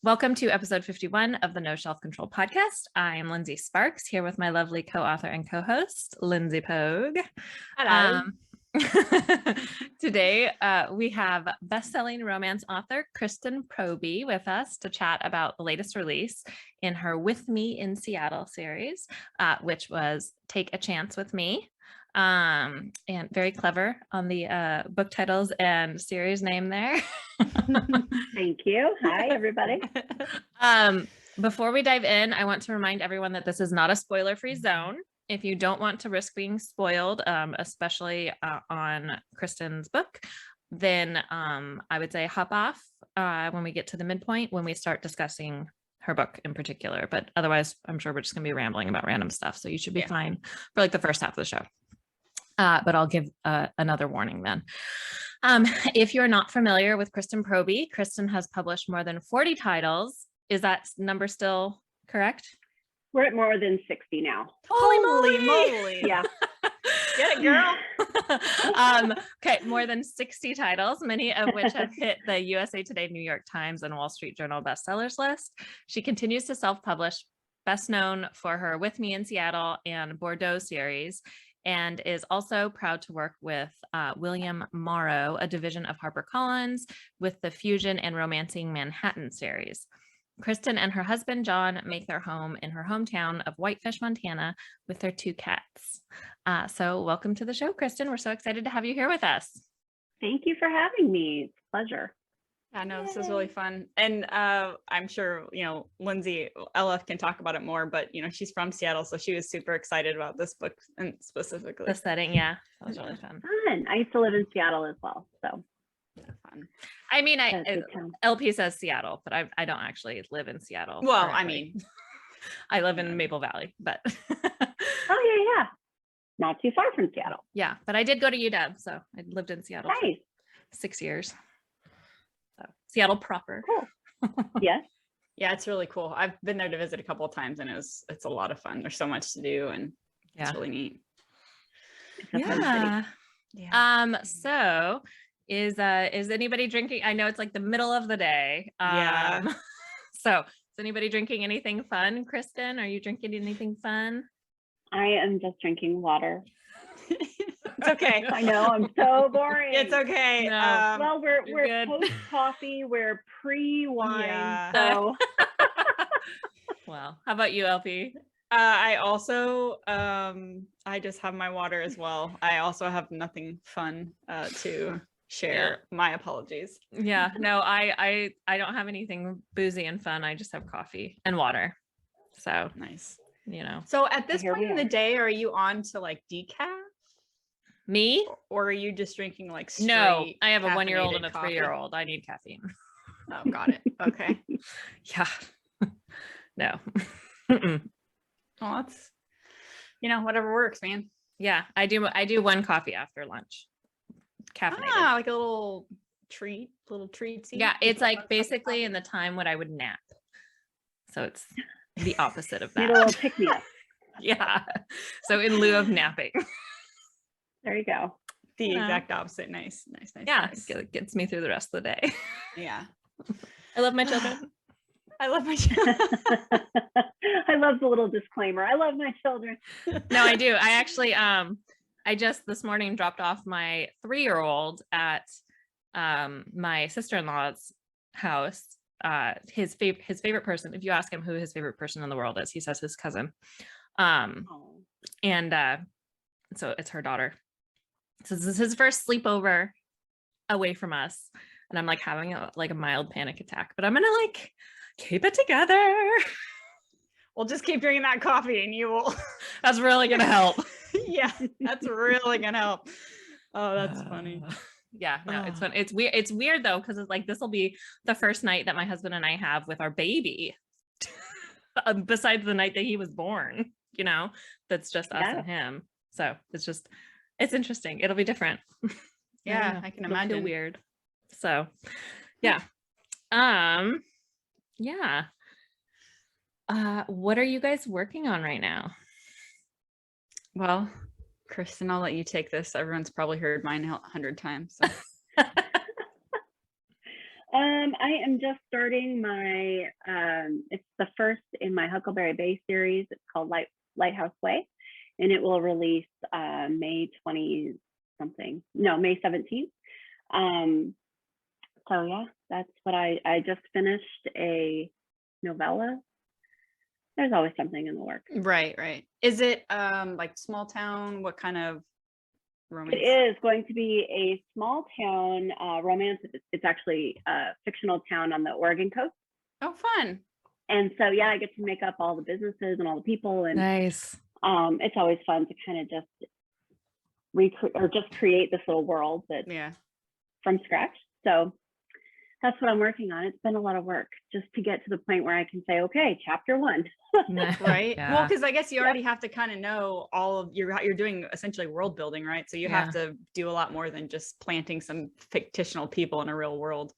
Welcome to episode 51 of the No Shelf Control podcast. I am Lindsey Sparks, here with my lovely co-author and co-host, Lindsey Pogue. Hello. Today, we have best-selling romance author Kristen Proby with us to chat about the latest release in her With Me in Seattle series, which was Take a Chance with Me. And very clever on the book titles and series name there. Thank you. Hi, everybody. Before we dive in, I want to remind everyone that this is not a spoiler-free zone. If you don't want to risk being spoiled, especially on Kristen's book, then I would say hop off when we get to the midpoint, when we start discussing her book in particular. But otherwise, I'm sure we're just going to be rambling about random stuff. So you should be fine for like the first half of the show. But I'll give another warning then. If you're not familiar with Kristen Proby, Kristen has published more than 40 titles. Is that number still correct? We're at more than 60 now. Holy moly. Yeah. Get it, girl. Okay, more than 60 titles, many of which have hit the USA Today, New York Times, and Wall Street Journal bestsellers list. She continues to self-publish, best known for her With Me in Seattle and Bordeaux series, and is also proud to work with William Morrow, a division of HarperCollins, with the Fusion and Romancing Manhattan series. Kristen and her husband, John, make their home in her hometown of Whitefish, Montana, with their 2 cats. So welcome to the show, Kristen. We're so excited to have you here with us. Thank you for having me. It's a pleasure. I know this is really fun. And I'm sure, Lindsey, Ella can talk about it more, but, she's from Seattle, so she was super excited about this book and specifically. The setting, yeah. That was really fun. Fun. I used to live in Seattle as well, so. Fun. I mean, LP says Seattle, but I don't actually live in Seattle. Well, currently. I mean, I live in Maple Valley, but. Oh, yeah. Not too far from Seattle. Yeah, but I did go to UW, so I lived in Seattle Nice. for 6 years. So Seattle proper. Cool. Yes. Yeah, it's really cool. I've been there to visit a couple of times, and it's a lot of fun. There's so much to do, and it's really neat. It's a fun city. Yeah. So is anybody drinking? I know it's like the middle of the day. So is anybody drinking anything fun? Kristen, are you drinking anything fun? I am just drinking water. It's okay. I know, I'm so boring. It's okay. No. Well, we're good. post coffee, we're pre-wine, Yeah. so. Well, how about you, LP? I also, I just have my water as well. I also have nothing fun to share. My apologies. Yeah, no, I don't have anything boozy and fun. I just have coffee and water. So Nice. So at this point in the day, are you on to like decaf? me? Or are you just drinking like straight No, I have a 1-year-old and a caffeinated 3-year-old. I need caffeine. Oh, got it. Okay. Yeah. No. Mm-mm. Well, that's, whatever works, man. Yeah, I do 1 coffee after lunch. Caffeinated. Like a little treat. Yeah, it's like basically in the time when I would nap. So it's the opposite of Need a little that. pick-me-up. Yeah. So in lieu of napping. There you go. The Yeah. exact opposite. Nice. Yeah, Nice. it gets me through the rest of the day. Yeah. I love my children. I love my children. I love the little disclaimer. I love my children. No, I do. I actually, I just this morning dropped off my 3-year-old at my sister-in-law's house. His favorite person, if you ask him who his favorite person in the world is, he says his cousin. And so it's her daughter. So this is his first sleepover away from us. And I'm like having a mild panic attack, but I'm gonna like keep it together. We'll just keep drinking that coffee and you will. That's really gonna help. Yeah, that's really gonna help. Oh, that's funny. Yeah, no, it's fun. It's weird. It's weird though, because it's like this will be the first night that my husband and I have with our baby, besides the night that he was born. That's just us and him. So it's interesting. It'll be different. Yeah, I can imagine. It'll feel weird. So, yeah. Yeah. What are you guys working on right now? Well, Kristen, I'll let you take this. Everyone's probably heard mine 100 times. So. I am just starting my, it's the first in my Huckleberry Bay series. It's called Lighthouse Way, and it will release May 20 something, no, May 17th. So yeah, that's what I just finished a novella. There's always something in the works. Right. Is it like small town? What kind of romance? It is going to be a small town romance. It's actually a fictional town on the Oregon coast. Oh, fun. And so, yeah, I get to make up all the businesses and all the people. And Nice. it's always fun to kind of just create this little world that from scratch. So that's what I'm working on. It's been a lot of work just to get to the point where I can say, okay, chapter 1. Right. Yeah. Well, because I guess you already have to kind of know all of you're doing essentially world building, right? So you have to do a lot more than just planting some fictional people in a real world.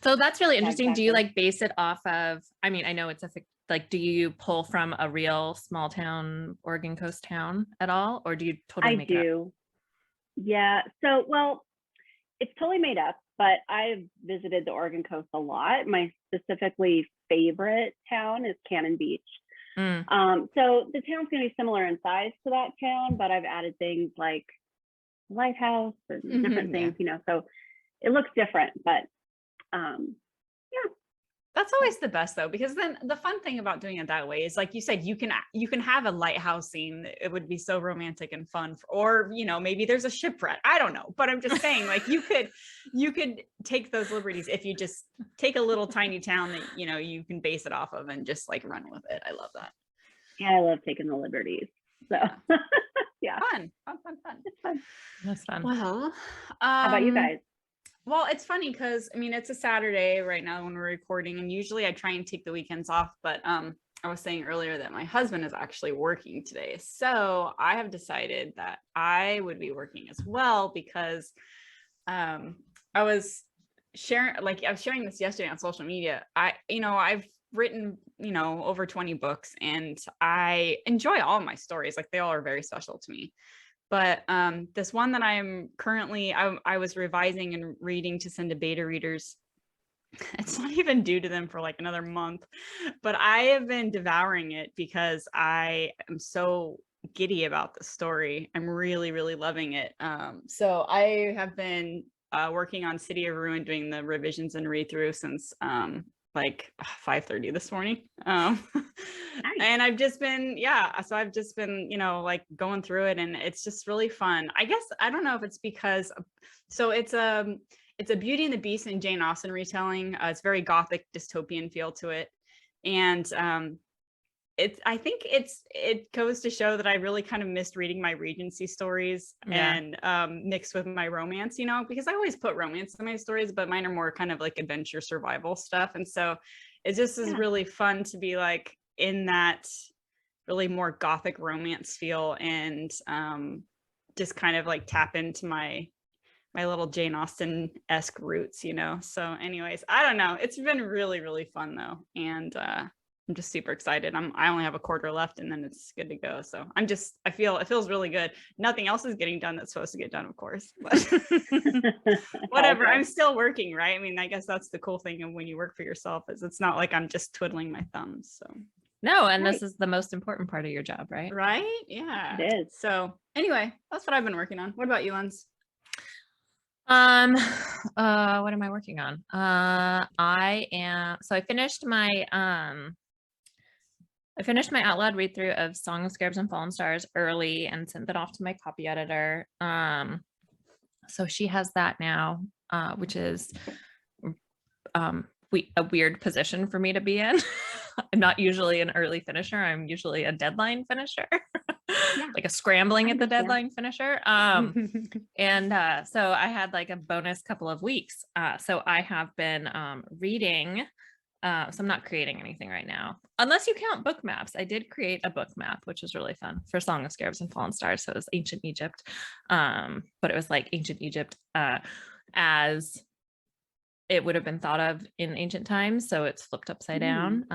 So that's really interesting. Exactly. Do you like base it off of, I mean, I know it's like, do you pull from a real small town, Oregon coast town at all? Or do you totally make it up? I do. Yeah. So, well, it's totally made up, but I've visited the Oregon coast a lot. My specifically favorite town is Cannon Beach. So the town's going to be similar in size to that town, but I've added things like Lighthouse and different things, you know, so it looks different, but yeah. That's always the best though, because then the fun thing about doing it that way is, like you said, you can have a lighthouse scene. It would be so romantic and fun, or, you know, maybe there's a shipwreck. I don't know, but I'm just saying, like, you could take those liberties if you just take a little tiny town that, you know, you can base it off of and just like run with it. I love that. Yeah, I love taking the liberties. So yeah. Fun. It's fun. That's fun. Well, how about you guys? Well, it's funny because I mean, it's a Saturday right now when we're recording, and usually I try and take the weekends off, but I was saying earlier that my husband is actually working today. So I have decided that I would be working as well, because I was sharing this yesterday on social media. I've written, over 20 books, and I enjoy all of my stories. Like, they all are very special to me. But this one that I'm currently, I was revising and reading to send to beta readers. It's not even due to them for like another month, but I have been devouring it because I am so giddy about the story. I'm really, really loving it. So I have been working on City of Ruin, doing the revisions and read through since like 5:30 this morning. Nice. And I've just been, so I've just been, like going through it, and it's just really fun. I guess, I don't know if it's because, so it's a Beauty and the Beast and Jane Austen retelling. It's very gothic dystopian feel to it. And I think it goes to show that I really kind of missed reading my Regency stories and mixed with my romance, because I always put romance in my stories, but mine are more kind of like adventure survival stuff. And so it just is really fun to be like in that really more gothic romance feel, and just kind of like tap into my little Jane Austen-esque roots, So anyways, I don't know. It's been really, really fun though. And I'm just super excited. I only have a quarter left, and then it's good to go. So it feels really good. Nothing else is getting done that's supposed to get done, of course, but whatever. I'm still working, right? I mean, I guess that's the cool thing of when you work for yourself, is it's not like I'm just twiddling my thumbs. So no, and this is the most important part of your job, right? Right? Yeah. It is. So anyway, that's what I've been working on. What about you, Lindsey? What am I working on? I finished my out loud read through of Song of Scarabs and Fallen Stars early and sent that off to my copy editor. So she has that now, which is a weird position for me to be in. I'm not usually an early finisher. I'm usually a deadline finisher, like a scrambling at the deadline finisher. And so I had like a bonus couple of weeks. So I have been reading. So I'm not creating anything right now, unless you count book maps. I did create a book map, which was really fun, for Song of Scarabs and Fallen Stars. So it was ancient Egypt, but it was like ancient Egypt as it would have been thought of in ancient times. So it's flipped upside down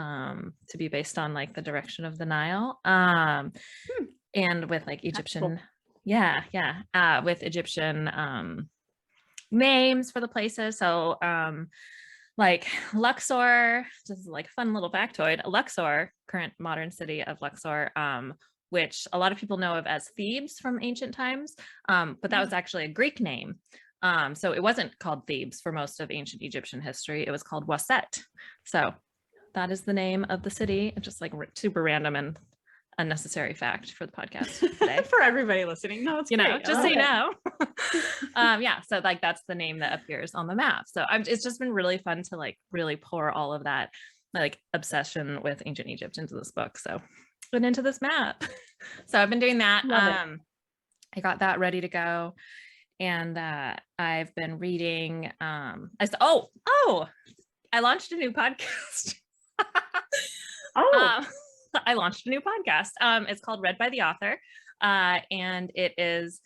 to be based on like the direction of the Nile, and with like Egyptian, with Egyptian names for the places. So like Luxor, this is like a fun little factoid. Luxor, current modern city of Luxor, which a lot of people know of as Thebes from ancient times, but that was actually a Greek name. So it wasn't called Thebes for most of ancient Egyptian history. It was called Waset. So that is the name of the city. It's just like super random and unnecessary fact for the podcast today. For everybody listening. No, it's great. Just so you know. Yeah, so like that's the name that appears on the map. So it's just been really fun to like really pour all of that like obsession with ancient Egypt into this book. So and into this map. So I've been doing that. I got that ready to go. And I've been reading I launched a new podcast. I launched a new podcast. It's called Read by the Author. And it's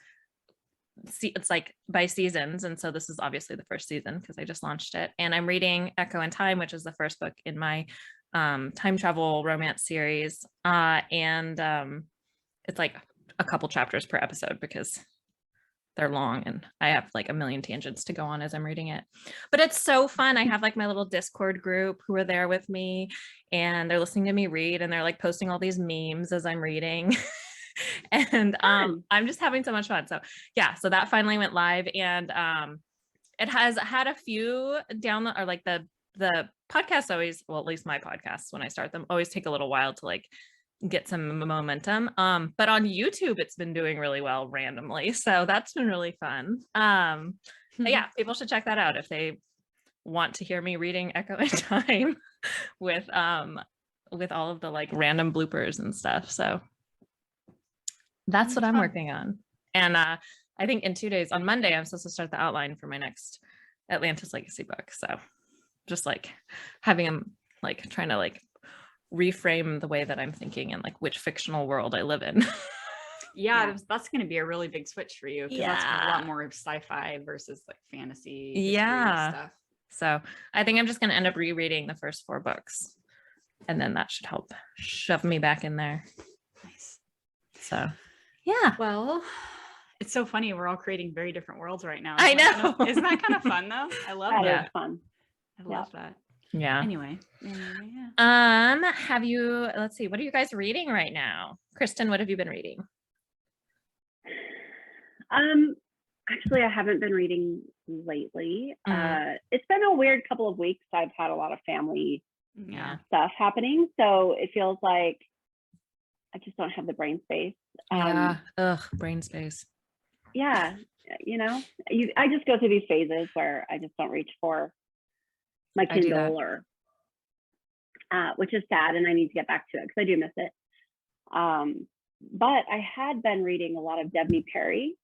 like by seasons. And so this is obviously the first season because I just launched it. And I'm reading Echo in Time, which is the first book in my time travel romance series. And it's like a couple chapters per episode because they're long and I have like a million tangents to go on as I'm reading it, but it's so fun. I have like my little Discord group who are there with me and they're listening to me read and they're like posting all these memes as I'm reading. And I'm just having so much fun. So yeah, so that finally went live and it has had a few download or like the podcasts always, well, at least my podcasts when I start them always take a little while to like get some momentum. But on YouTube, it's been doing really well randomly. So that's been really fun. But yeah, people should check that out if they want to hear me reading Echo in Time with all of the like random bloopers and stuff. So that's what I'm working on. And I think in 2 days on Monday, I'm supposed to start the outline for my next Atlantis Legacy book. So just like having them like trying to like reframe the way that I'm thinking and like which fictional world I live in. Yeah, that's going to be a really big switch for you because that's a lot more sci-fi versus like fantasy stuff. So I think I'm just going to end up rereading the first 4 books and then that should help shove me back in there. Nice. So yeah. Well, it's so funny. We're all creating very different worlds right now. I know. Isn't that kind of fun though? I love that. That is fun. I love that. Yeah. Anyway, have you, let's see, what are you guys reading right now? Kristen, what have you been reading? Actually, I haven't been reading lately. It's been a weird couple of weeks. I've had a lot of family stuff happening. So it feels like I just don't have the brain space. Brain space. Yeah. I just go through these phases where I just don't reach for my Kindle or which is sad and I need to get back to it because I do miss it. But I had been reading a lot of Debney Perry.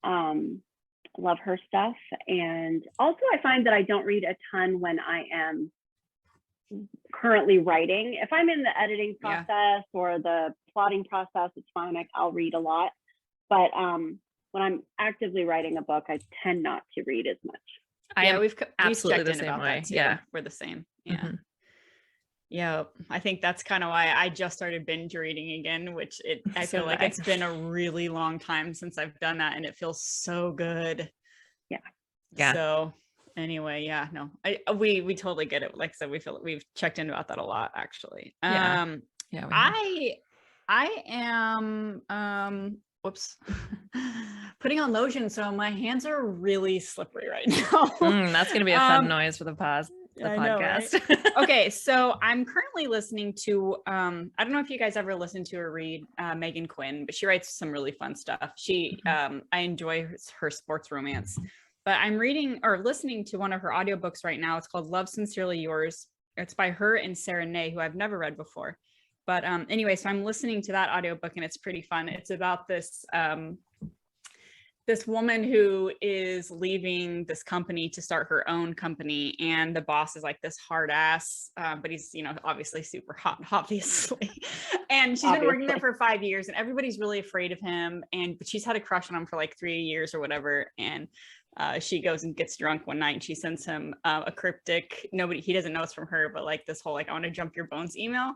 Love her stuff. And also I find that I don't read a ton when I am currently writing. If I'm in the editing process or the plotting process, it's fine. I'll read a lot. But when I'm actively writing a book, I tend not to read as much. We've absolutely checked the in same about way. that too. Yeah, we're the same. Yeah. I think that's kind of why I just started binge reading again, which I feel like it's been a really long time since I've done that and it feels so good. Yeah. So anyway, we totally get it. Like I said, we've checked in about that a lot actually. I am putting on lotion, so my hands are really slippery right now. That's gonna be a fun noise for the podcast. Right? Okay, so I'm currently listening to I don't know if you guys ever listen to or read Meghan Quinn, but she writes some really fun stuff. She I enjoy her sports romance, but I'm reading or listening to one of her audiobooks right now. It's called Love Sincerely Yours. It's by her and Sarah Ney, who I've never read before. But anyway, so I'm listening to that audiobook and it's pretty fun. It's about this this woman who is leaving this company to start her own company, and the boss is like this hard ass, but he's obviously super hot, obviously. And she's been working there for 5 years, and everybody's really afraid of him. But she's had a crush on him for like 3 years or whatever. And she goes and gets drunk one night and she sends him a cryptic, he doesn't know it's from her, but like this whole like I want to jump your bones email.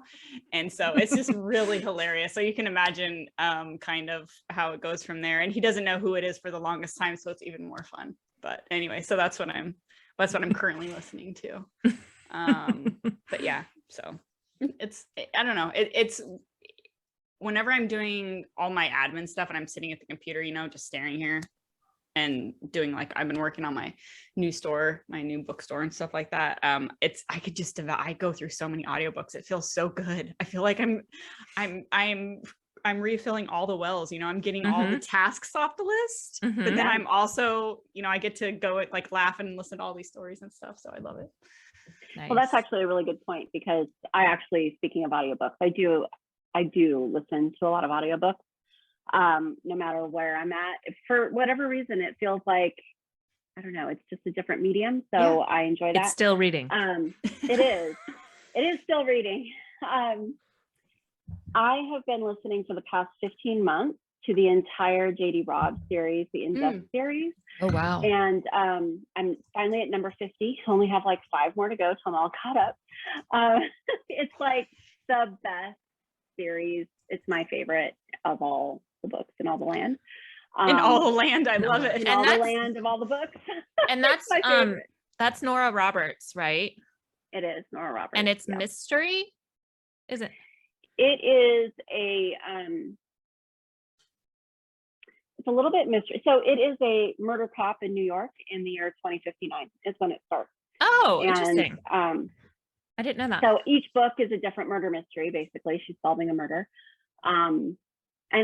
And so it's just really hilarious. So you can imagine kind of how it goes from there. And he doesn't know who it is for the longest time, so it's even more fun. But anyway, so that's what I'm That's what I'm currently listening to. But yeah, so I don't know. It's whenever I'm doing all my admin stuff and I'm sitting at the computer, just staring here and doing I've been working on my new store, my new bookstore and stuff like that. I go through so many audiobooks. It feels so good. I feel like I'm refilling all the wells, I'm getting all the tasks off the list, but then I'm also, I get to go laugh and listen to all these stories and stuff. So I love it. Nice. Well, that's actually a really good point, because speaking of audiobooks, I do listen to a lot of audiobooks. No matter where I'm at, for whatever reason, it feels like, I don't know, it's just a different medium. So I enjoy that. It's still reading. It is still reading. I have been listening for the past 15 months to the entire JD Robb series, the in-depth series. Oh, wow. And I'm finally at number 50. Only have 5 more to go till I'm all caught up. It's the best series. It's my favorite of all the books in all the land. In all the land, I love it. In all the land of all the books. And that's my favorite. That's Nora Roberts, right? It is Nora Roberts. And it's mystery, is it? It is it's a little bit mystery. So it is a murder cop in New York in the year 2059 is when it starts. Oh, and, interesting. I didn't know that. So each book is a different murder mystery. Basically, she's solving a murder. And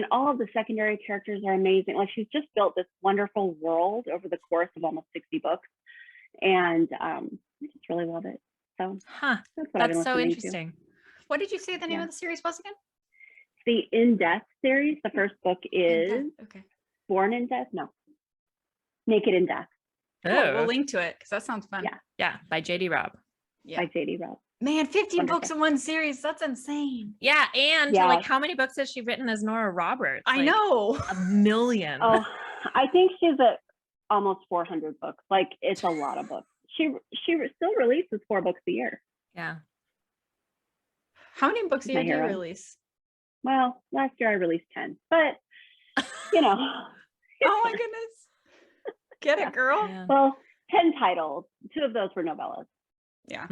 all of the secondary characters are amazing. She's just built this wonderful world over the course of almost 60 books. And I just really love it. So that's so interesting. What did you say the name of the series was again? The In Death series. The first book is Born in Death. No, Naked in Death. Oh, we'll link to it because that sounds fun. Yeah, by JD Robb. By JD Robb. Man, 15 books in one series. That's insane. Yeah, and how many books has she written as Nora Roberts? I know. A million. Oh, I think she's at almost 400 books. It's a lot of books. She still releases 4 books a year. Yeah. How many books a year do you release? Well, last year I released 10, but Oh my goodness. Get it, girl. Yeah. Well, 10 titles. 2 of those were novellas. Yeah.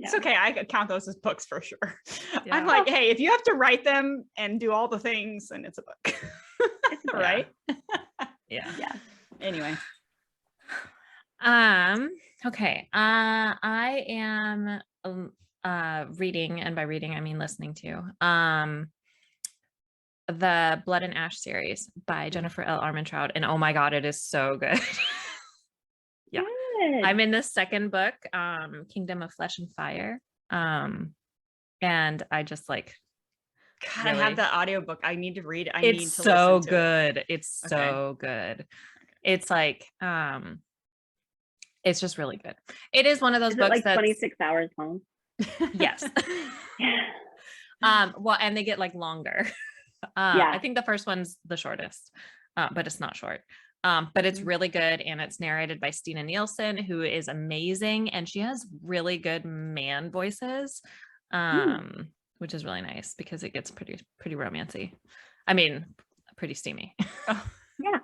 It's okay. I could count those as books for sure. Yeah. I'm hey, if you have to write them and do all the things, then it's a book. Right? Yeah. Anyway. Okay. I am reading, and by reading I mean listening to the Blood and Ash series by Jennifer L. Armentrout, and oh my god, it is so good. Yeah. Good. I'm in the second book, Kingdom of Flesh and Fire, and I just God, really? I have the audiobook. I need to read it. It's so good. It's so good. It's it's just really good. It is one of those books that's 26 hours long. Yes. Well, and they get longer. I think the first one's the shortest, but it's not short. But it's really good, and it's narrated by Stina Nielsen, who is amazing, and she has really good man voices, which is really nice because it gets pretty romancy. I mean, pretty steamy. Oh, yeah,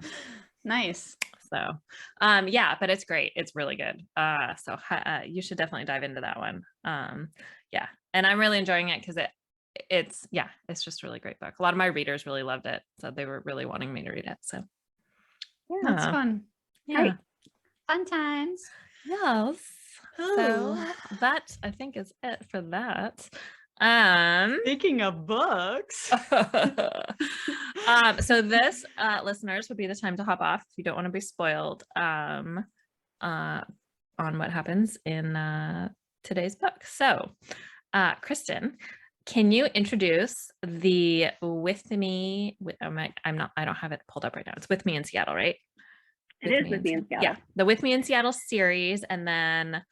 nice. So, but it's great. It's really good. So you should definitely dive into that one. Yeah, and I'm really enjoying it because it's just a really great book. A lot of my readers really loved it, so they were really wanting me to read it. So. Yeah, that's fun. Yeah. Great. Fun times. Yes. So that I think is it for that. Speaking of books. So this listeners would be the time to hop off if you don't want to be spoiled on what happens in today's book. So Kristen, can you introduce the With Me? I don't have it pulled up right now. It's With Me in Seattle, right? It is With Me in Seattle. Yeah, the With Me in Seattle series, and then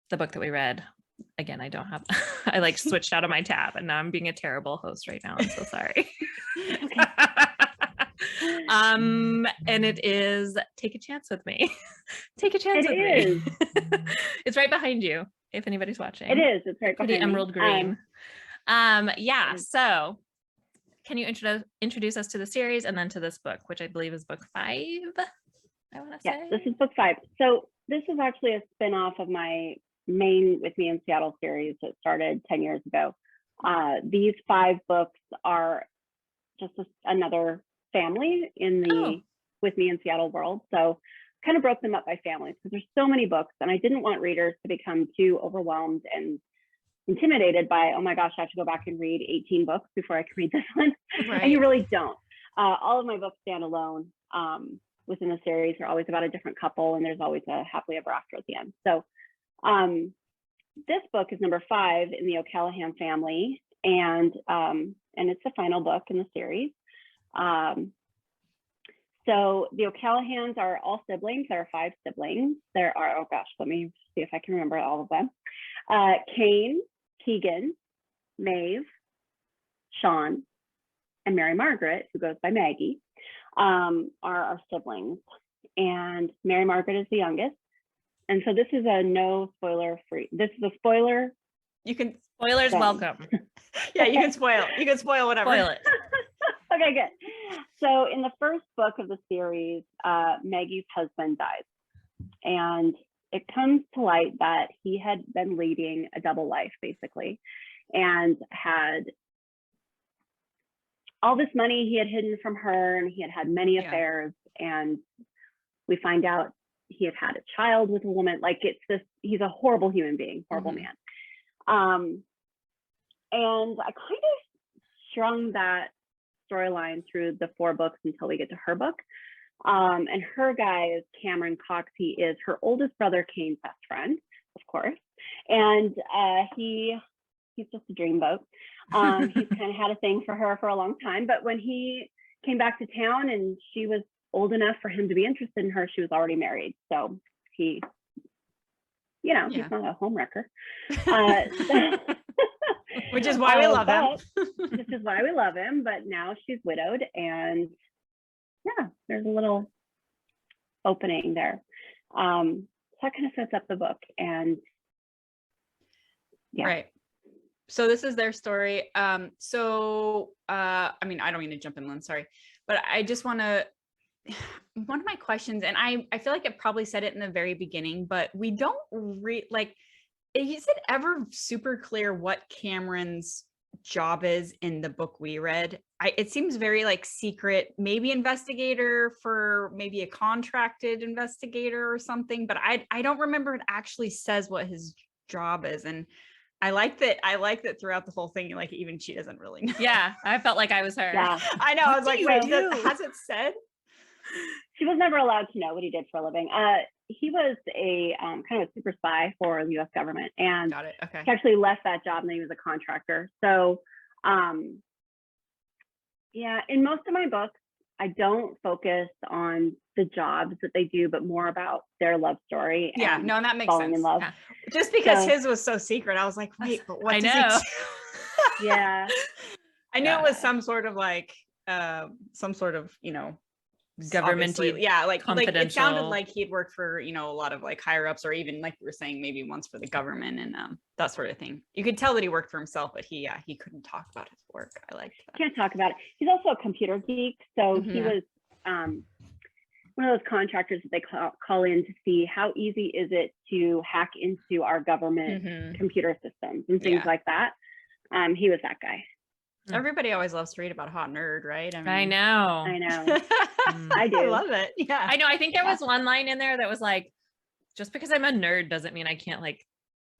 the book that we read. Again, I don't have. I switched out of my tab, and now I'm being a terrible host right now. I'm so sorry. And it is Take a Chance with Me. Take a Chance with Me. It's right behind you. If anybody's watching, it is. It's right behind the emerald green. So can you introduce us to the series and then to this book, which I believe is book 5? I want to say. This is book 5. So this is actually a spin-off of my main With Me in Seattle series that started 10 years ago. These 5 books are just another family in the With Me in Seattle world. So kind of broke them up by families because there's so many books, and I didn't want readers to become too overwhelmed and intimidated by, oh my gosh, I have to go back and read 18 books before I can read this one. Right. And you really don't. All of my books stand alone within the series. They're always about a different couple, and there's always a happily ever after at the end. So this book is number 5 in the O'Callaghan family, and it's the final book in the series. So the O'Callahans are all siblings. There are 5 siblings. There are, oh gosh, let me see if I can remember all of them. Kane, Keegan, Maeve, Sean, and Mary Margaret, who goes by Maggie, are our siblings. And Mary Margaret is the youngest. And so this is a no spoiler free. This is a spoiler. You can spoilers welcome. Yeah, you can spoil. You can spoil whatever. Spoil it. Okay, good. So in the first book of the series, Maggie's husband dies. And it comes to light that he had been leading a double life, basically, and had all this money he had hidden from her, and he had had many affairs. And we find out he had had a child with a woman. Like, it's this, he's a horrible human being, horrible man. And I kind of strung that storyline through the 4 books until we get to her book. And her guy is Cameron Cox. He is her oldest brother Kane's best friend, of course. And he's just a dreamboat. He's kind of had a thing for her for a long time. But when he came back to town and she was old enough for him to be interested in her, she was already married. So he, you know, he's not a homewrecker. Which is why we love him. This is why we love him. But now she's widowed, and yeah, there's a little opening there. So that kind of sets up the book. And yeah. Right. So this is their story. I mean, I don't mean to jump in, Lynn, sorry, but I just want to, one of my questions, and I feel like it probably said it in the very beginning, but we don't is it ever super clear what Cameron's job is in the book we read? It seems very like secret, maybe investigator for maybe a contracted investigator or something, but I don't remember it actually says what his job is. And I like that throughout the whole thing, like even she doesn't really know. Yeah, I felt like I was her. Yeah. I know. I was like, wait, has it said? She was never allowed to know what he did for a living. He was a kind of a super spy for the U.S. government, and Got it. Okay. he actually left that job and then he was a contractor. So, yeah, in most of my books, I don't focus on the jobs that they do, but more about their love story. Yeah, and no, that makes falling sense. in love. Yeah. Just because his was so secret, I was like, wait, but what does he do? Yeah. I knew it was some sort of like, you know, governmental, like confidential. It sounded like he'd worked for, you know, a lot of like higher ups, or even like we were saying, maybe once for the government and that sort of thing. You could tell that he worked for himself, but he couldn't talk about his work. I like that. Can't talk about it. He's also a computer geek, so he was one of those contractors that they call in to see how easy is it to hack into our government computer systems and things like that. He was that guy. Everybody always loves to read about a hot nerd, right? I know. I do. I love it. Yeah. I know. I think there was one line in there that was like, just because I'm a nerd doesn't mean I can't like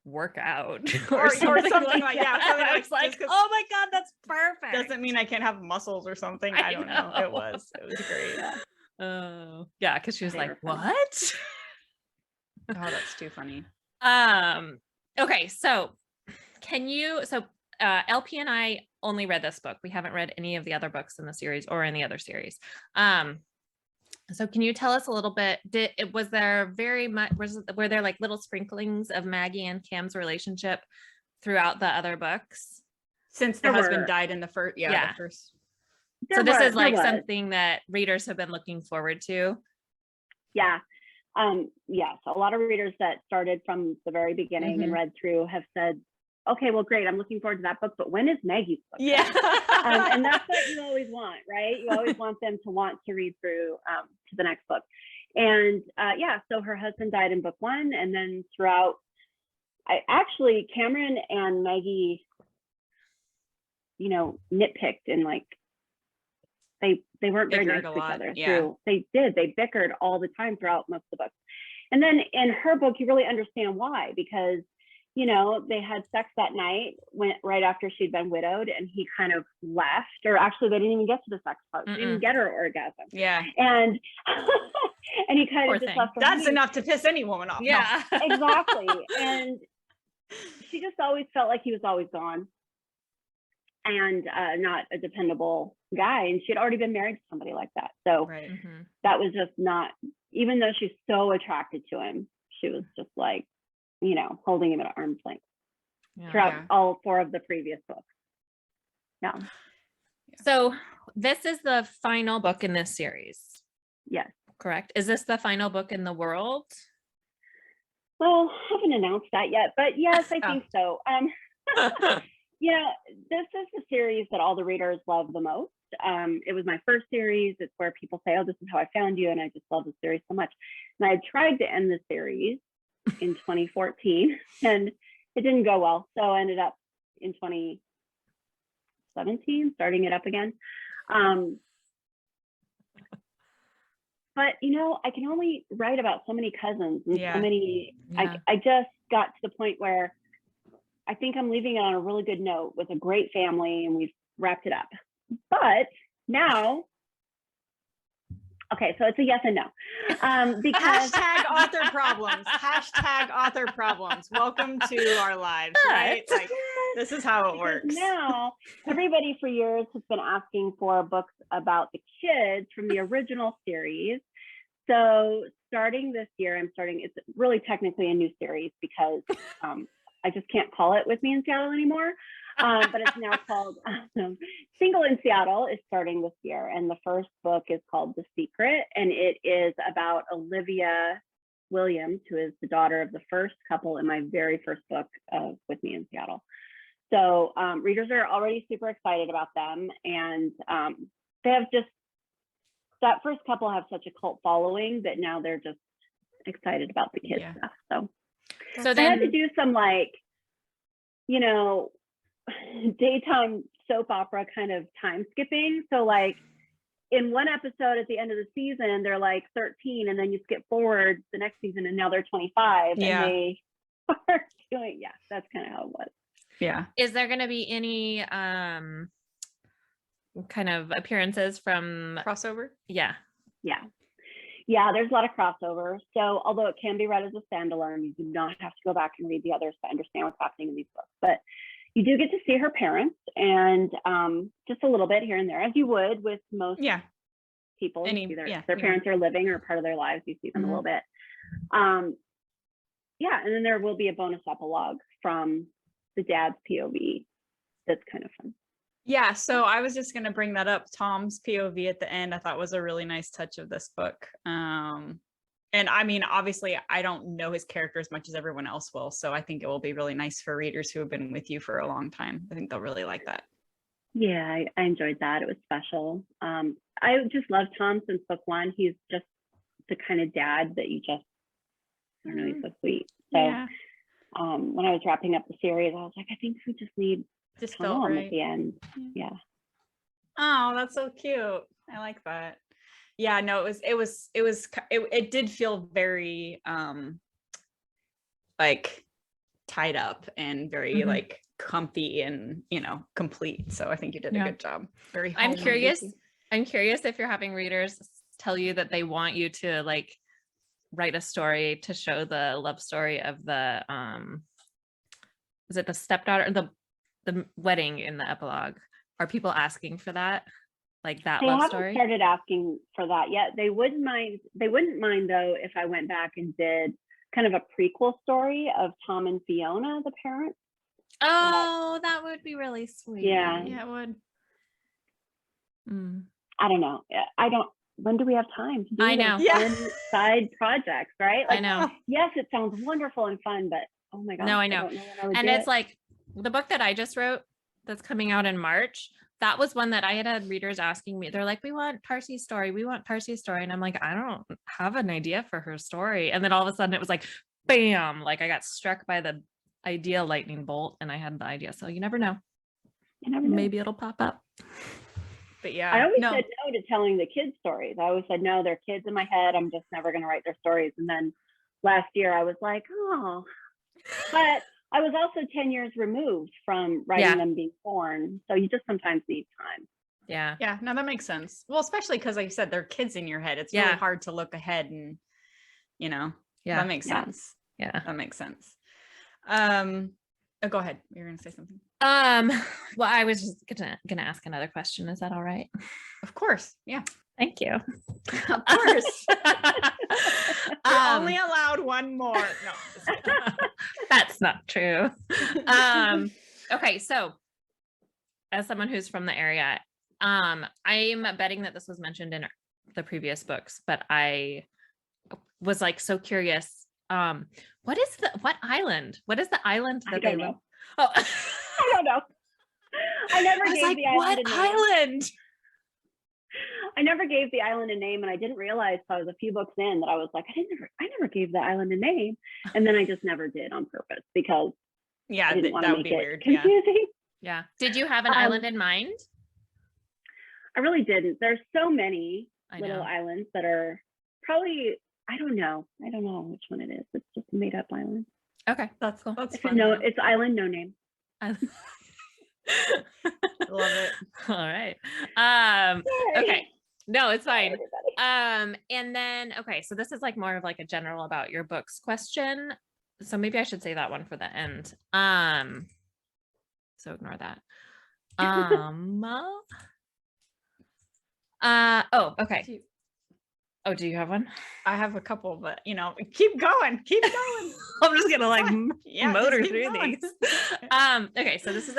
work out or something like that. Something I was like, oh my God, that's perfect. Doesn't mean I can't have muscles or something. I don't know. It was great. Oh yeah. Cause she was like, what? Oh, that's too funny. Okay. So LP and I only read this book. We haven't read any of the other books in the series or in the other series. So can you tell us a little bit, were there like little sprinklings of Maggie and Cam's relationship throughout the other books? Since the husband died in the first, the first. So this is like something that readers have been looking forward to. Yeah. Yes. A lot of readers that started from the very beginning and read through have said, okay, well, great. I'm looking forward to that book, but when is Maggie's book? Yeah. And that's what you always want, right? You always want them to want to read through to the next book. And so her husband died in book 1, and then throughout, Cameron and Maggie, nitpicked and like they weren't very nice to each other. They bickered all the time throughout most of the books. And then in her book, you really understand why, because they had sex that night right after she'd been widowed, and he kind of left, or actually they didn't even get to the sex part. They didn't get her orgasm. Yeah. And and he kind of just left her. That's enough to piss any woman off. Yeah. No. Exactly. And she just always felt like he was always gone and not a dependable guy. And she had already been married to somebody like that. So that was just not, even though she's so attracted to him, she was just like, holding him at arm's length throughout all 4 of the previous books. Yeah. So this is the final book in this series. Yes. Correct. Is this the final book in the world? Well, I haven't announced that yet, but yes, I think so. This is the series that all the readers love the most. It was my first series. It's where people say, oh, this is how I found you. And I just love the series so much. And I tried to end the series in 2014, and it didn't go well. So I ended up in 2017 starting it up again. But I can only write about so many cousins and so many. I just got to the point where I think I'm leaving it on a really good note with a great family, and we've wrapped it up. But now, okay, so it's a yes and no. Because hashtag author problems. Hashtag author problems. Welcome to our lives, right? Like, this is how it works. Now, everybody for years has been asking for books about the kids from the original series. So starting this year, it's really technically a new series because I just can't call it With Me in Seattle anymore. But it's now called Single in Seattle is starting this year. And the first book is called The Secret. And it is about Olivia Williams, who is the daughter of the first couple in my very first book of With Me in Seattle. So readers are already super excited about them. And they have that first couple have such a cult following that now they're just excited about the kids stuff. So I had to do some daytime soap opera kind of time skipping. So like in one episode at the end of the season, they're like 13, and then you skip forward the next season and now they're 25 and they are doing, that's kind of how it was. Yeah. Is there going to be any kind of appearances from crossover? Yeah, there's a lot of crossover. So although it can be read as a standalone, you do not have to go back and read the others to understand what's happening in these books. But you do get to see her parents, and just a little bit here and there, as you would with most people. Their parents are living or part of their lives. You see them a little bit. And then there will be a bonus epilogue from the dad's POV. That's kind of fun. Yeah, so I was just going to bring that up. Tom's POV at the end, I thought was a really nice touch of this book. And I mean, obviously, I don't know his character as much as everyone else will. So I think it will be really nice for readers who have been with you for a long time. I think they'll really like that. Yeah, I enjoyed that. It was special. I just love Tom since book 1. He's just the kind of dad that you just, I don't know, he's so sweet. So when I was wrapping up the series, I was like, I think we just need just Tom right at the end. Yeah. Oh, that's so cute. I like that. Yeah, no, it did feel very like tied up and very like comfy and complete. So I think you did a good job. Very I'm curious if you're having readers tell you that they want you to like write a story to show the love story of the is it the stepdaughter, the wedding in the epilogue. Are people asking for that? Like that love story? They haven't started asking for that yet. They wouldn't mind though if I went back and did kind of a prequel story of Tom and Fiona, the parents. Oh, that would be really sweet. Yeah, it would. I don't know. When do we have time to do I know. Side projects, right? Like, I know. Yes, it sounds wonderful and fun, but oh my God. No, I know. And it's like the book that I just wrote that's coming out in March. that was one that I had readers asking me. They're like, we want Tarsy's story. We want Tarsy's story. And I'm like, I don't have an idea for her story. And then all of a sudden it was like, bam, like I got struck by the idea lightning bolt and I had the idea. So you never know. Maybe it'll pop up. But yeah, I always said no to telling the kids stories. I always said, no, they're kids in my head. I'm just never going to write their stories. And then last year I was like, oh, but I was also 10 years removed from writing them being born. So you just sometimes need time. Yeah. Yeah. No, that makes sense. Well, especially because like you said, they're kids in your head. It's really hard to look ahead and, you know, that makes sense. Yeah. That makes sense. Oh, go ahead. You're going to say something. Well, I was just gonna ask another question. Is that all right? Of course. Yeah. Thank you. Of course. Only allowed one more. No, that's not true. Okay, so as someone who's from the area, I'm betting that this was mentioned in the previous books, but I was like so curious. What island? What is the island that they live? Oh, I don't know. I never gave the island a name. Island? I never gave the island a name, and I didn't realize till I was a few books in that I was like, I never gave the island a name, and then I just never did on purpose because I didn't want to make it weird. Confusing. Yeah. Did you have an island in mind? I really didn't. There's so many little islands that are probably, I don't know which one it is. It's just a made up island. Okay, that's cool. That's fun. No, it's island, no name. I love it. All right. Okay. No, it's fine. And then, okay, so this is like more of like a general about your books question. So maybe I should say that one for the end. So ignore that. Oh, okay. Oh, do you have one? I have a couple, but you know, keep going. I'm just gonna like motor through these. Okay, so this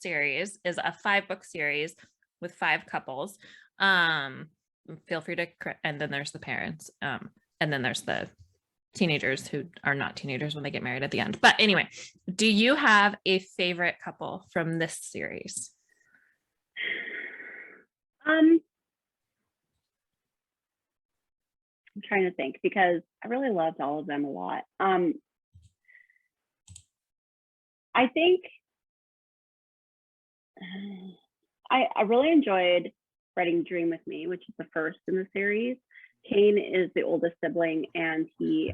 series is a 5-book series with 5 couples. Feel free to, and then there's the parents, and then there's the teenagers who are not teenagers when they get married at the end. But anyway, do you have a favorite couple from this series? I'm trying to think because I really loved all of them a lot. I think I really enjoyed writing Dream With Me, which is the first in the series. Kane is the oldest sibling, and he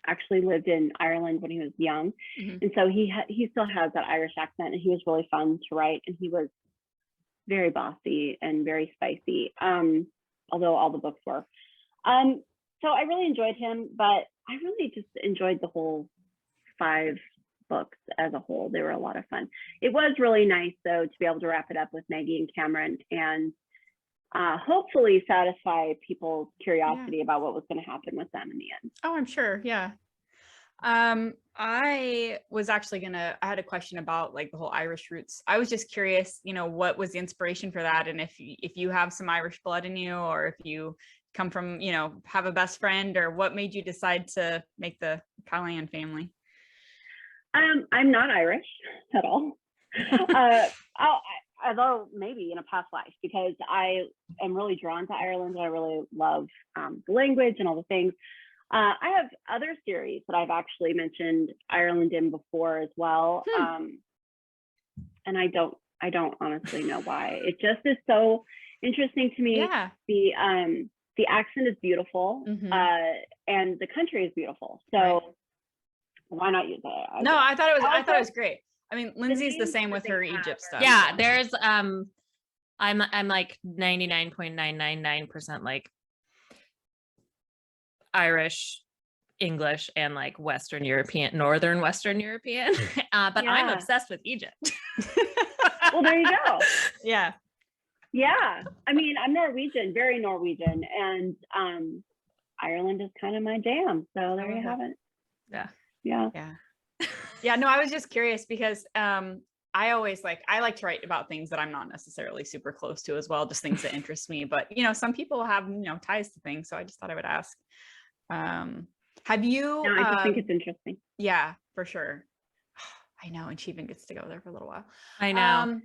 actually lived in Ireland when he was young. Mm-hmm. And so he still has that Irish accent, and he was really fun to write, and he was very bossy and very spicy, although all the books were. So I really enjoyed him, but I really just enjoyed the whole 5 books as a whole. They were a lot of fun. It was really nice though to be able to wrap it up with Maggie and Cameron and hopefully satisfy people's curiosity about what was going to happen with them in the end. Oh, I'm sure. Yeah. I was actually I had a question about like the whole Irish roots. I was just curious, you know, what was the inspiration for that? And if you have some Irish blood in you, or if you come from, you know, have a best friend, or what made you decide to make the Callahan family? I'm not Irish at all. Although maybe in a past life, because I am really drawn to Ireland. I really love the language and all the things. I have other series that I've actually mentioned Ireland in before as well. And I don't honestly know why. It just is so interesting to me. Yeah. The accent is beautiful, mm-hmm. And the country is beautiful. So why not use it? No, I thought it was great. I mean, Lindsay's the same with her Egypt stuff. Yeah, there's I'm like 99.999% like Irish, English, and like Western European, Northern Western European. But I'm obsessed with Egypt. Well, there you go. Yeah. Yeah. I mean, I'm Norwegian, very Norwegian, and Ireland is kind of my jam. So there you have it. Yeah. Yeah. Yeah. Yeah. No, I was just curious because I like to write about things that I'm not necessarily super close to as well, just things that interest me. But, you know, some people have, you know, ties to things. So I just thought I would ask. Have you? No, I just think it's interesting. Yeah, for sure. I know, and she even gets to go there for a little while. I know.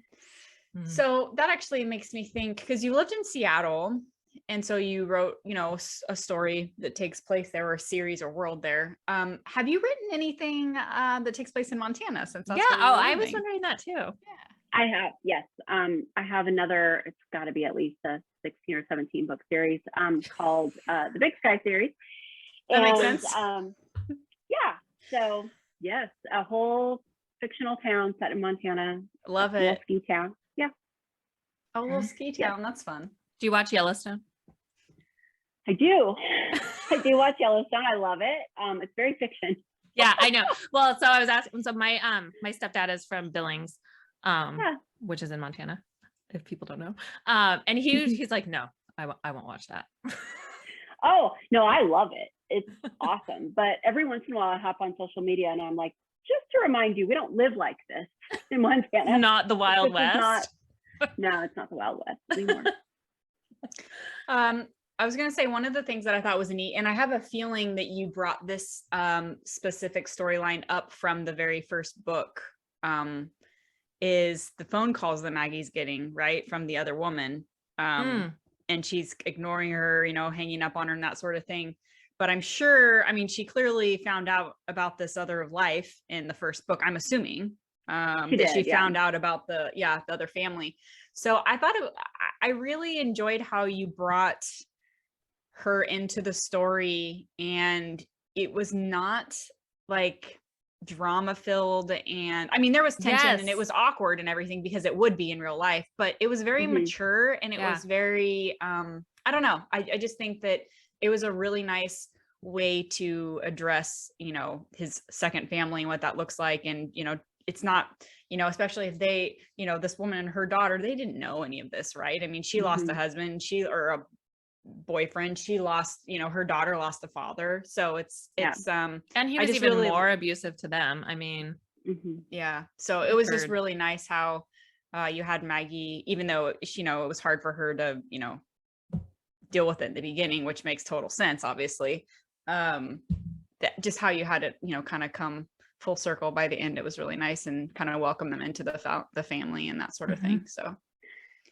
So that actually makes me think, because you lived in Seattle, and so you wrote, you know, a story that takes place there, or a series or world there. Have you written anything that takes place in Montana since that's where Oh, you're I was living? wondering that too. Yeah. I have, yes. I have another, it's got to be at least a 16 or 17 book series called the Big Sky series. That makes sense. Yeah. So yes, a whole fictional town set in Montana. Love a little it. ski town. Yeah. A little ski Yeah. town. That's fun. Do you watch Yellowstone? I do. I do watch Yellowstone. I love it. It's very fiction. Yeah, I know. Well, so I was asking, so my stepdad is from Billings, which is in Montana, if people don't know. And he's like, no, I won't watch that. Oh, no, I love it. It's awesome. But every once in a while I hop on social media and I'm like, just to remind you, we don't live like this in Montana. Not the Wild West. No, it's not the Wild West anymore. I was going to say, one of the things that I thought was neat, and I have a feeling that you brought this specific storyline up from the very first book, is the phone calls that Maggie's getting, right, from the other woman. And she's ignoring her, you know, hanging up on her and that sort of thing. But I'm sure, I mean, she clearly found out about this other life in the first book, I'm assuming, that she found out about the other family. So I thought I really enjoyed how you brought her into the story, and it was not like drama filled, and I mean there was tension and it was awkward and everything, because it would be in real life, but it was very mature, and it was very I don't know, I just think that it was a really nice way to address, you know, his second family and what that looks like. And you know, it's not, you know, especially if they, you know, this woman and her daughter, they didn't know any of this, right? I mean, she lost a husband, or a boyfriend, she lost, you know, her daughter lost a father, so it's and he was even more abusive to them, I mean. So it was just really nice how you had Maggie, even though, you know, it was hard for her to, you know, deal with it in the beginning, which makes total sense, obviously, that just how you had it, you know, kind of come full circle by the end. It was really nice, and kind of welcome them into the family and that sort of thing. So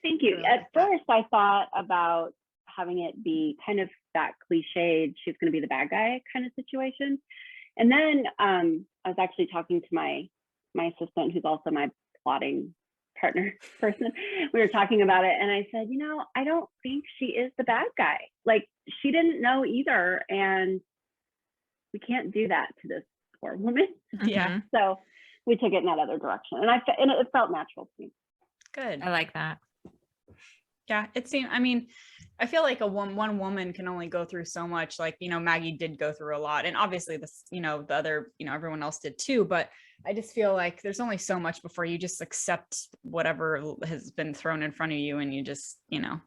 thank you. Really, at first I thought about having it be kind of that cliched, she's going to be the bad guy kind of situation. And then I was actually talking to my assistant, who's also my plotting partner person. We were talking about it, and I said, you know, I don't think she is the bad guy. Like, she didn't know either, and we can't do that to this poor woman. So we took it in that other direction, and it felt natural to me. Good. I like that. Yeah, it seemed, I mean, I feel like one woman can only go through so much. Like, you know, Maggie did go through a lot, and obviously this, you know, the other, you know, everyone else did too, but I just feel like there's only so much before you just accept whatever has been thrown in front of you, and you just, you know.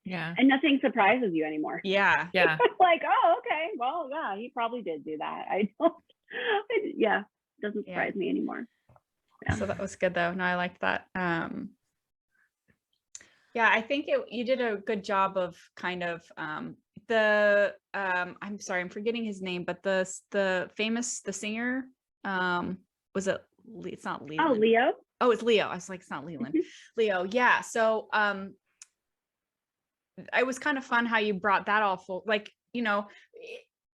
Yeah. And nothing surprises you anymore. Yeah. Like, oh, okay, well, yeah, he probably did do that. Doesn't surprise me anymore. So that was good though. No, I liked that. Yeah, I think you did a good job of kind of I'm sorry, I'm forgetting his name, but the singer, was it, it's not Leland. Oh, Leo. Oh, it's Leo. I was like, it's not Leland. Leo. Yeah. So it was kind of fun how you brought that all full, like, you know,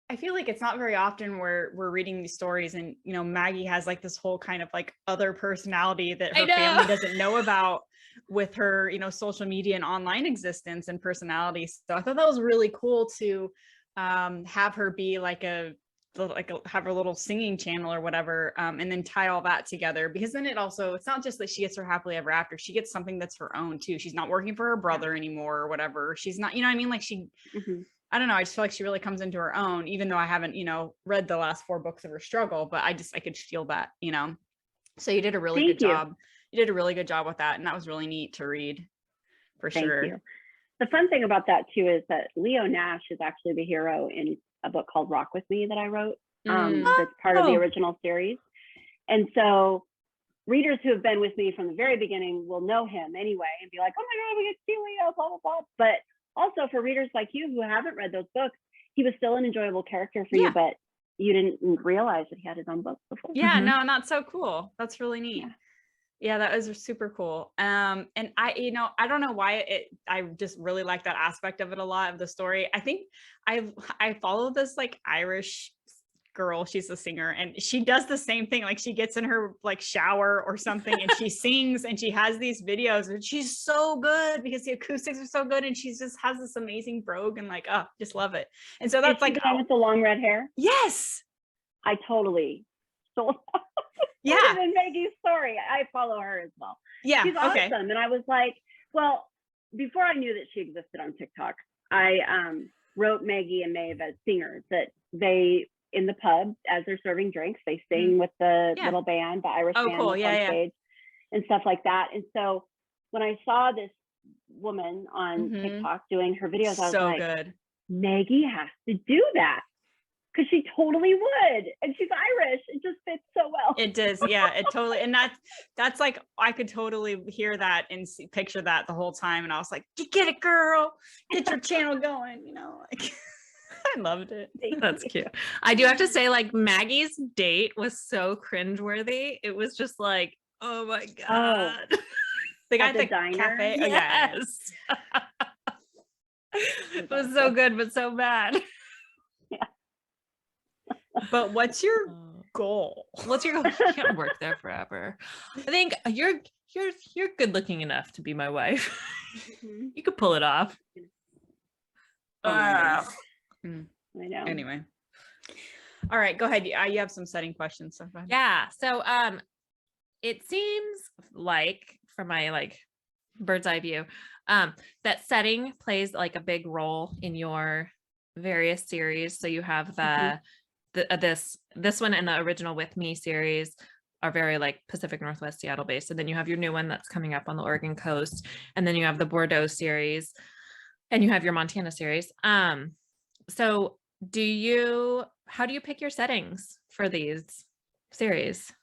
I feel like it's not very often where we're reading these stories and, you know, Maggie has like this whole kind of like other personality that her family doesn't know about with her, you know, social media and online existence and personality. So I thought that was really cool to have her be like have her little singing channel or whatever, and then tie all that together, because then it's not just that she gets her happily ever after, she gets something that's her own too. She's not working for her brother anymore or whatever. She's not, you know what I mean? Like she, I don't know. I just feel like she really comes into her own, even though I haven't, you know, read the last 4 books of her struggle, but I could feel that, you know. So you did a really good job. You did a really good job with that. And that was really neat to read for sure. Thank you. The fun thing about that too is that Leo Nash is actually the hero in a book called Rock With Me that I wrote. That's part of the original series. And so readers who have been with me from the very beginning will know him anyway and be like, oh my God, we get to see Leo, blah, blah, blah. But also for readers like you who haven't read those books, he was still an enjoyable character for you, but you didn't realize that he had his own book before. Yeah, no, and that's so cool. That's really neat. Yeah. Yeah, that was super cool. And I don't know why I just really like that aspect of it a lot, of the story. I think I follow this like Irish girl, she's a singer, and she does the same thing. Like she gets in her like shower or something and she sings, and she has these videos, and she's so good because the acoustics are so good, and she just has this amazing brogue, and like, oh, just love it. And so that's like the one with the long red hair. Yes, I totally stole yeah, in Maggie's story. I follow her as well. Yeah, she's awesome. okay. And I was like, well, before I knew that she existed on TikTok, I wrote Maggie and Maeve as singers, that they, in the pub as they're serving drinks, they sing with the little band, the Irish band cool. on stage and stuff like that. And so when I saw this woman on TikTok doing her videos, I was like, good. Maggie has to do that, because she totally would, and she's Irish. It just fits so well. It does, yeah, it totally. And that's like, I could totally hear that and picture that the whole time. And I was like, get it, girl, get your channel going, you know, like. I loved it. That's cute. I do have to say, like, Maggie's date was so cringeworthy. It was just like, oh my god, the guy at the diner. Cafe. Yes. It was so good, but so bad. Yeah. But what's your goal? What's your goal? You can't work there forever. I think you're good looking enough to be my wife. You could pull it off. I know. Anyway, all right, go ahead. You have some setting questions. So go ahead. Yeah. So it seems like, from my like bird's eye view, that setting plays like a big role in your various series. So you have this one and the original With Me series are very like Pacific Northwest Seattle based, and then you have your new one that's coming up on the Oregon coast, and then you have the Bordeaux series, and you have your Montana series. So how do you pick your settings for these series?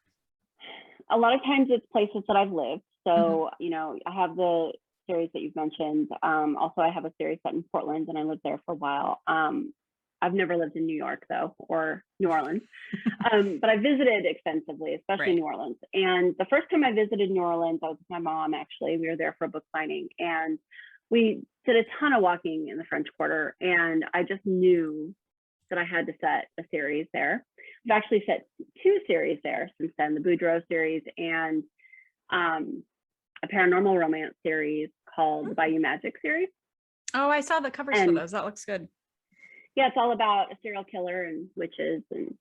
A lot of times it's places that I've lived. So, you know, I have the series that you've mentioned. Also, I have a series set in Portland, and I lived there for a while. I've never lived in New York, though, or New Orleans, but I visited extensively, especially New Orleans. And the first time I visited New Orleans, I was with my mom, actually. We were there for a book signing, and we did a ton of walking in the French Quarter, and I just knew that I had to set a series there. I've actually set 2 series there since then, the Boudreaux series and a paranormal romance series called the Bayou Magic series. Oh, I saw the covers for those. That looks good. Yeah, it's all about a serial killer and witches and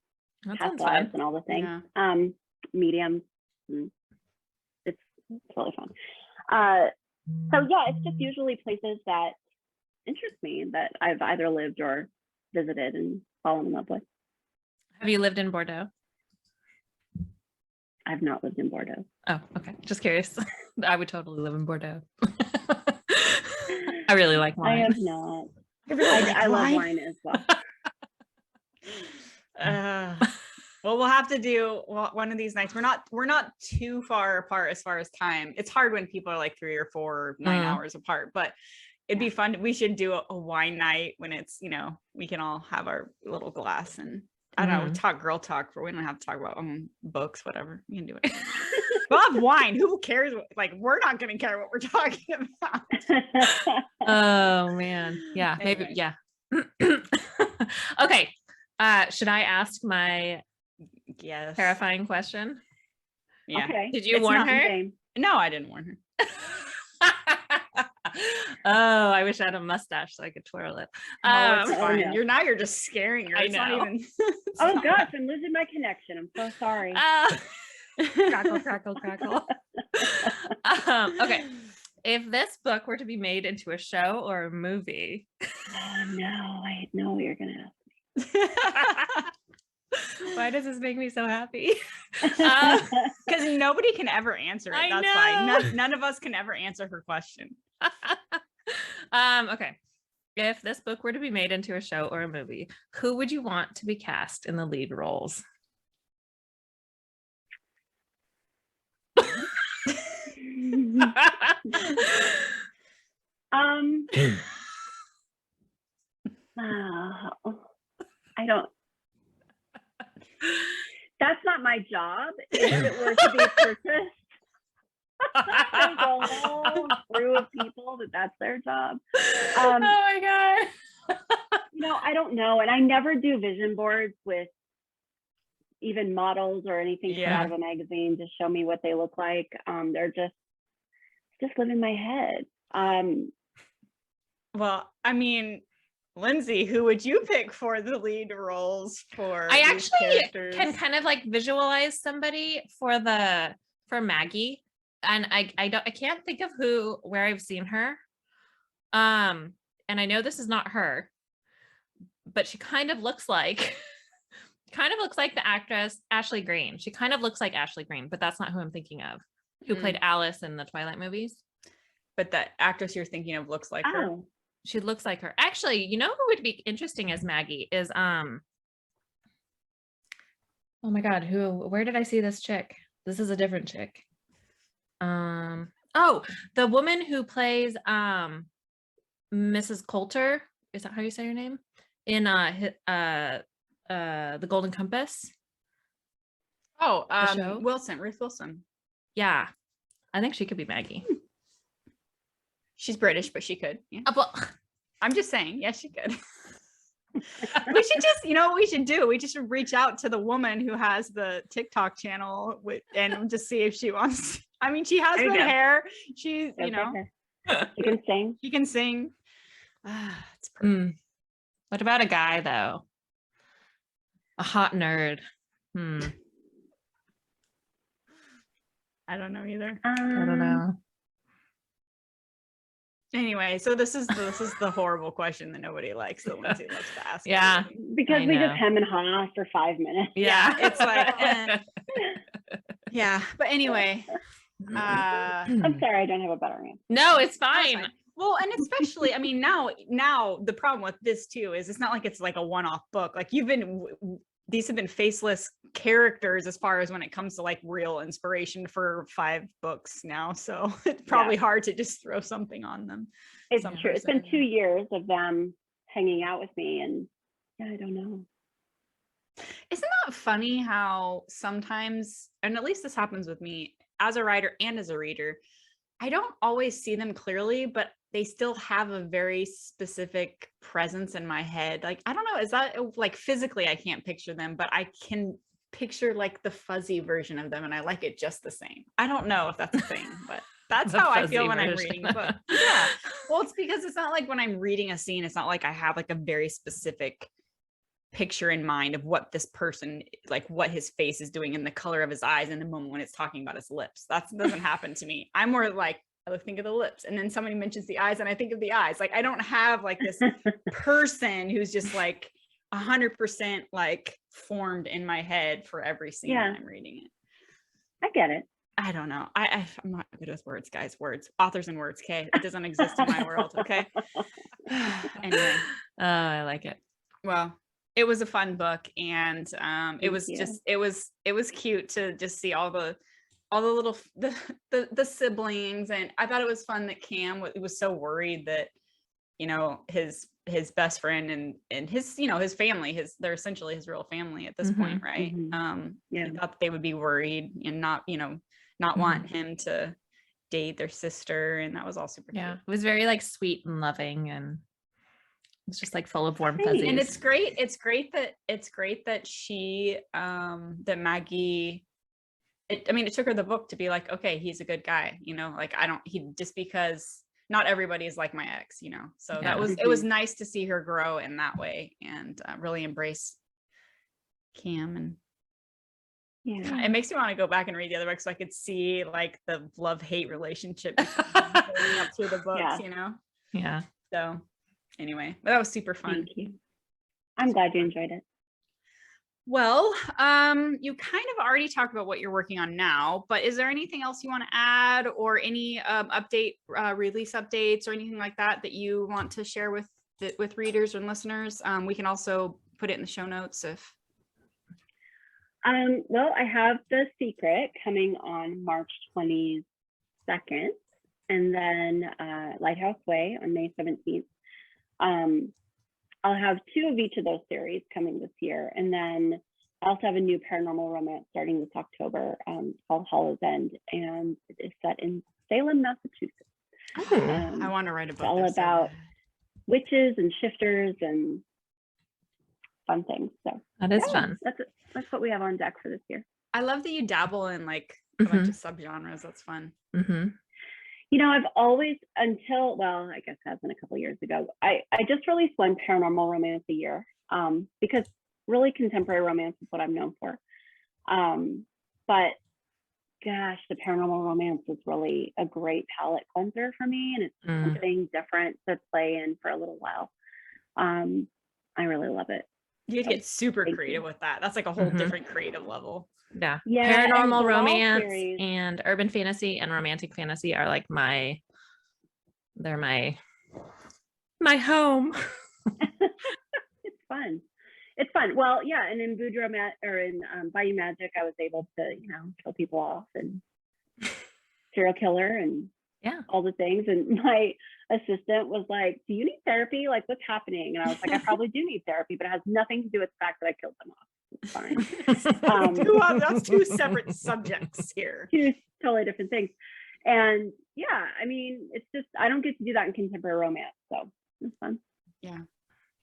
past lives and all the things. Yeah. Mediums. It's really fun. So yeah, it's just usually places that interest me, that I've either lived or visited and fallen in love with. Have you lived in Bordeaux? I've not lived in Bordeaux. Oh, okay. Just curious. I would totally live in Bordeaux. I really like wine. I have not. I love wine as well. Well, we'll have to do one of these nights. We're not too far apart as far as time. It's hard when people are like 3 or 4 or 9 hours apart, but it'd be fun. We should do a wine night when it's, you know, we can all have our little glass and I don't know, talk girl talk. We don't have to talk about books, whatever. You can do it. We'll have wine. Who cares? Like, we're not going to care what we're talking about. Oh man. Yeah. Maybe. Yeah. Okay. Should I ask my terrifying question? Yeah. Okay. Did you warn her? No, I didn't warn her. Oh, I wish I had a mustache so I could twirl it. It's fine. No. You're just scaring her. I know. Not even, oh gosh, I'm losing my connection. I'm so sorry. Crackle, crackle, crackle. Okay. If this book were to be made into a show or a movie. Oh no, I know what you're gonna ask me. Why does this make me so happy? Because nobody can ever answer it. That's why none of us can ever answer her question. Okay. If this book were to be made into a show or a movie, who would you want to be cast in the lead roles? I don't. my job if it were to be purchased. There's a whole crew of people that's their job. Oh my God. I don't know. And I never do vision boards with even models or anything out of a magazine to show me what they look like. They're just live in my head. Well, I mean, Lindsey, who would you pick for the lead roles for? I these actually characters? can kind of like visualize somebody for Maggie, and I can't think of where I've seen her. And I know this is not her, but she kind of looks like the actress Ashley Greene. She kind of looks like Ashley Greene, but that's not who I'm thinking of, who played Alice in the Twilight movies. But that actress you're thinking of looks like her. She looks like her. Actually, you know who would be interesting as Maggie is oh my God, where did I see this chick? This is a different chick. Oh, the woman who plays Mrs. Coulter, is that how you say her name? In The Golden Compass. Oh, show? Ruth Wilson. Yeah. I think she could be Maggie. She's British, but she could. Yeah. Well, I'm just saying, yes, she could. We should just, what we should do? We just should reach out to the woman who has the TikTok channel and just see if she wants. I mean, she has good hair. She's, She can sing. She can sing. It's perfect. What about a guy though? A hot nerd. I don't know either. I don't know. Anyway, so this is the horrible question that nobody likes that Lindsey loves to ask. Yeah. Because we just hem and haw for 5 minutes. Yeah, it's like yeah. But anyway. I'm sorry, I don't have a better answer. No, it's fine. Well, and especially, I mean, now the problem with this too is it's not like it's like a one-off book. Like these have been faceless characters as far as when it comes to like real inspiration for 5 books now. So it's probably hard to just throw something on them. It's true. It's been 2 years of them hanging out with me, and I don't know. Isn't that funny how sometimes, and at least this happens with me as a writer and as a reader, I don't always see them clearly, but they still have a very specific presence in my head. Like, I don't know, is that like physically I can't picture them, but I can picture like the fuzzy version of them and I like it just the same. I don't know if that's a thing, but that's how I feel when I'm reading a book. Yeah. Well, it's because it's not like when I'm reading a scene, it's not like I have like a very specific picture in mind of what this person, like what his face is doing and the color of his eyes in the moment when it's talking about his lips. That doesn't happen to me. I'm more like, I think of the lips and then somebody mentions the eyes and I think of the eyes. Like, I don't have like this person who's just like 100% like formed in my head for every scene when I'm reading it. I get it. I don't know. I'm not good with words, guys. Words, authors and words. Okay. It doesn't exist in my world. Okay. Anyway. I like it. Well, it was a fun book, and it was cute to just see all the little the siblings, and I thought it was fun that Cam was so worried that his best friend and his his family, they're essentially his real family at this point, right? He thought that they would be worried and not want him to date their sister, and that was all super cute. It was very like sweet and loving, and it's just like full of warm fuzzies. And it's great that she that Maggie, it took her the book to be like, okay, he's a good guy, like just because not everybody is like my ex, so it was nice to see her grow in that way and really embrace Cam. And it makes me want to go back and read the other books so I could see like the love-hate relationship building up through the books, so anyway, but that was super fun. Thank you. I'm glad you enjoyed it. Well, you kind of already talked about what you're working on now, but is there anything else you want to add, or any release updates or anything like that you want to share with readers and listeners? We can also put it in the show notes if. Well, I have The Secret coming on March 22nd, and then Lighthouse Way on May 17th. I'll have 2 of each of those series coming this year. And then I also have a new paranormal romance starting this October called Hollow's End, and it is set in Salem, Massachusetts. I want to write a book. All about witches and shifters and fun things. So that is fun. That's what we have on deck for this year. I love that you dabble in like a bunch of subgenres. That's fun. You know, I've always, until, well, I guess that's been a couple of years ago, I just released one paranormal romance a year because really contemporary romance is what I'm known for. But gosh, the paranormal romance is really a great palate cleanser for me, and it's something different to play in for a little while. I really love it. You get super creative with that. That's like a whole different creative level. Yeah. Yeah. Paranormal romance and urban fantasy and romantic fantasy are like they're my home. It's fun. It's fun. Well, yeah, and in Voodoo or in Bayou Magic, I was able to, you know, kill people off and serial killer and all the things. And my assistant was like, "Do you need therapy? Like, what's happening?" And I was like, "I probably do need therapy, but it has nothing to do with the fact that I killed them off. It's fine." That's two separate subjects here. Two totally different things. And yeah, I mean, it's just, I don't get to do that in contemporary romance, so it's fun. Yeah.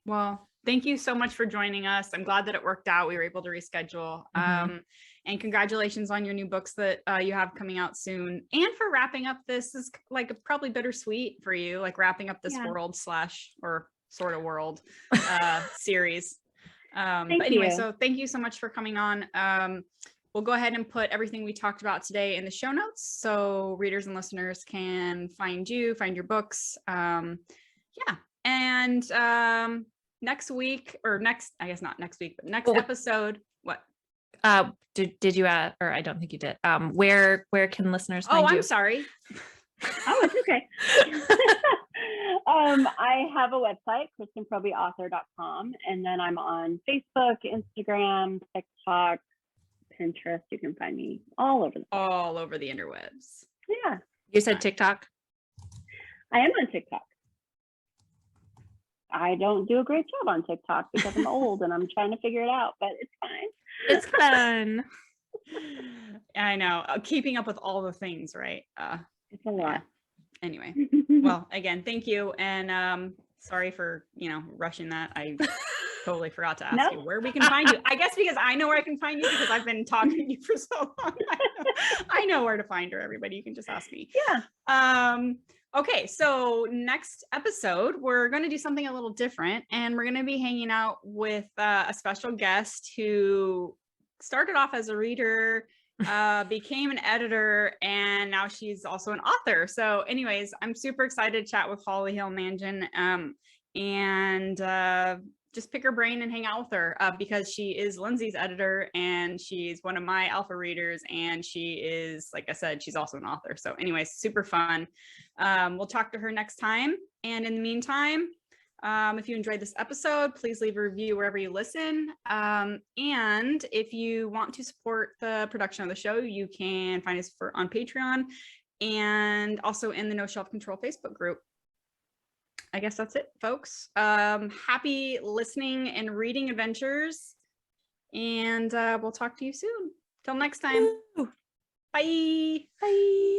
Well, thank you so much for joining us. I'm glad that it worked out. We were able to reschedule. And congratulations on your new books that you have coming out soon. And for wrapping up, this is like probably bittersweet for you, like wrapping up this world / or sort of world series. But anyway, so thank you so much for coming on. We'll go ahead and put everything we talked about today in the show notes so readers and listeners can find you, find your books. Yeah. And next week, or next, I guess not next week, but next episode, what? Did you or I don't think you did. Where can listeners find you? I'm sorry. Oh, it's okay. I have a website, KristenProbyAuthor.com, and then I'm on Facebook, Instagram, TikTok, Pinterest. You can find me all over the interwebs. Yeah. You said TikTok? I am on TikTok. I don't do a great job on TikTok because I'm old and I'm trying to figure it out, but it's fine. It's fun. I know. Keeping up with all the things, right? It's a lot. Anyway, well, again, thank you. And sorry for, rushing that. I totally forgot to ask you where we can find you. I guess because I know where I can find you because I've been talking to you for so long. I know where to find her, everybody. You can just ask me. Yeah. Okay, so next episode, we're going to do something a little different, and we're going to be hanging out with a special guest who started off as a reader, became an editor, and now she's also an author. So anyways, I'm super excited to chat with Holly Hill Mangan and just pick her brain and hang out with her because she is Lindsey's editor and she's one of my alpha readers, and she is, like I said, she's also an author. So anyways, super fun. We'll talk to her next time. And in the meantime, if you enjoyed this episode, please leave a review wherever you listen. And if you want to support the production of the show, you can find us on Patreon and also in the No Shelf Control Facebook group. I guess that's it, folks. Happy listening and reading adventures. And we'll talk to you soon. Till next time. Bye. Bye.